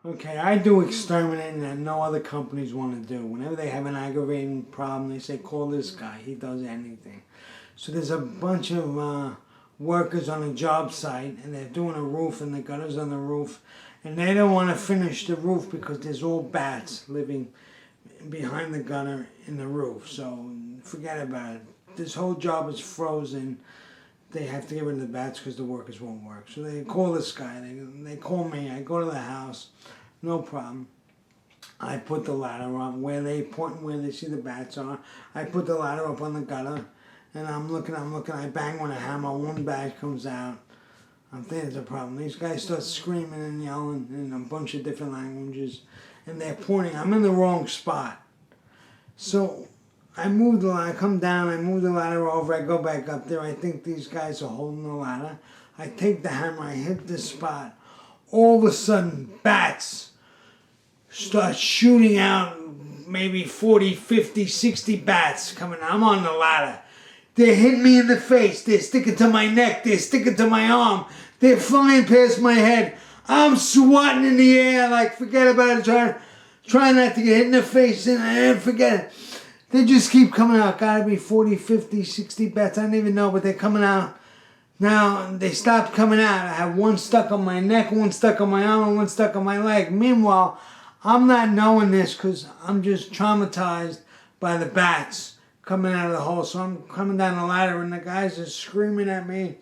Okay, I do exterminating that no other companies want to do. Whenever they have an aggravating problem, they say, call this guy. He does anything. So there's a bunch of workers on a job site, and they're doing a roof, and the gutters on the roof, and they don't want to finish the roof because there's all bats living behind the gutter in the roof. So forget about it. This whole job is frozen. They have to get rid of the bats because the workers won't work. So they call this guy. They call me. I go to the house. No problem. I put the ladder on where they point, where they see the bats are. I put the ladder up on the gutter, and I'm looking. I bang with a hammer. One bat comes out. I'm thinking there's a problem. These guys start screaming and yelling in a bunch of different languages, and they're pointing. I'm in the wrong spot. So I move the ladder, I come down, I move the ladder over, I go back up there. I think these guys are holding the ladder. I take the hammer, I hit the spot. All of a sudden, bats start shooting out, maybe 40, 50, 60 bats coming. I'm on the ladder. They're hitting me in the face. They're sticking to my neck. They're sticking to my arm. They're flying past my head. I'm swatting in the air like, forget about it, trying not to get hit in the face, and forget it. They just keep coming out. Gotta be 40, 50, 60 bats. I don't even know, but they're coming out. Now, they stopped coming out. I have one stuck on my neck, one stuck on my arm, and one stuck on my leg. Meanwhile, I'm not knowing this because I'm just traumatized by the bats coming out of the hole. So I'm coming down the ladder, and the guys are screaming at me,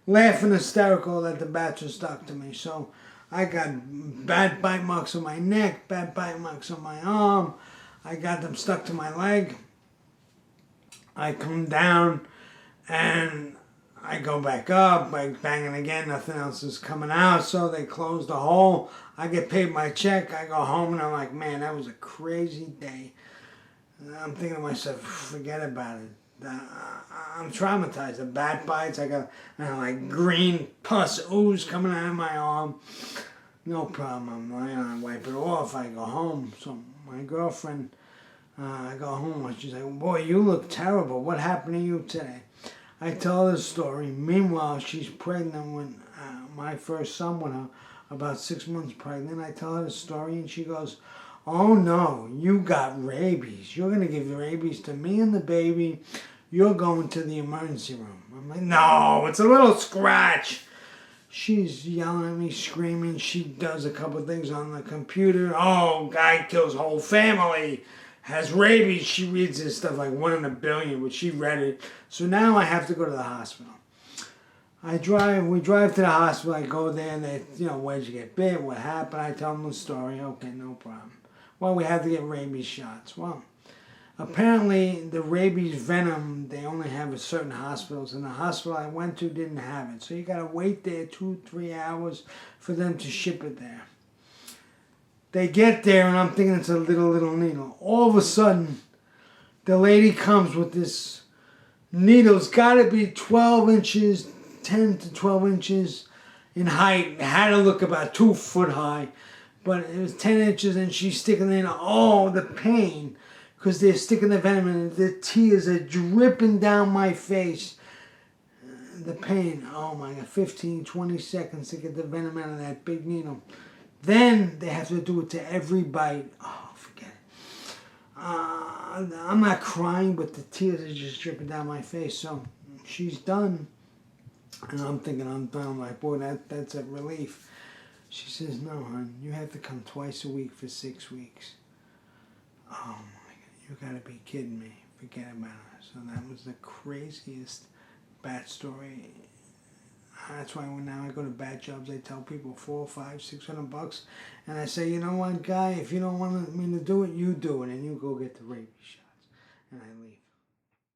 laughing hysterical that the bats are stuck to me. So I got bat bite marks on my neck, bat bite marks on my arm. I got them stuck to my leg. I come down and I go back up, I bang it again, nothing else is coming out, so they close the hole. I get paid my check, I go home, and I'm like, man, that was a crazy day. And I'm thinking to myself, forget about it. I'm traumatized. The bat bites, I got like green pus ooze coming out of my arm. No problem, I'm lying on, I wipe it off, I go home. So my girlfriend, I go home, and she's like, boy, you look terrible. What happened to you today? I tell her the story. Meanwhile, she's pregnant when my first son with her, about 6 months pregnant. I tell her the story, and she goes, oh no, you got rabies. You're going to give the rabies to me and the baby. You're going to the emergency room. I'm like, no, it's a little scratch. She's yelling at me, screaming. She does a couple things on the computer. Oh, guy kills whole family. Has rabies. She reads this stuff like 1 in a billion, but she read it. So now I have to go to the hospital. We drive to the hospital. I go there, and they, where'd you get bit? What happened? I tell them the story. Okay, no problem. Well, we have to get rabies shots. Well, apparently the rabies venom, they only have at certain hospitals, and the hospital I went to didn't have it. So you got to wait there 2-3 hours for them to ship it there. They get there, and I'm thinking it's a little needle. All of a sudden, the lady comes with this needle. It's got to be 12 inches, 10 to 12 inches in height. It had to look about 2 foot high, but it was 10 inches, and she's sticking in. Oh, the pain, because they're sticking the venom in. The tears are dripping down my face. The pain, oh my God, 15, 20 seconds to get the venom out of that big needle. Then they have to do it to every bite. Oh, forget it. I'm not crying, but the tears are just dripping down my face. So she's done. And I'm thinking I'm done. I'm like, boy, that's a relief. She says, no, hon, you have to come twice a week for 6 weeks. Oh, my God, you got to be kidding me. Forget about it. So that was the craziest bat story. That's why now I go to bat jobs, I tell people $400, $500, $600, and I say, you know what, guy, if you don't want me to do it, you do it, and you go get the rabies shots, and I leave.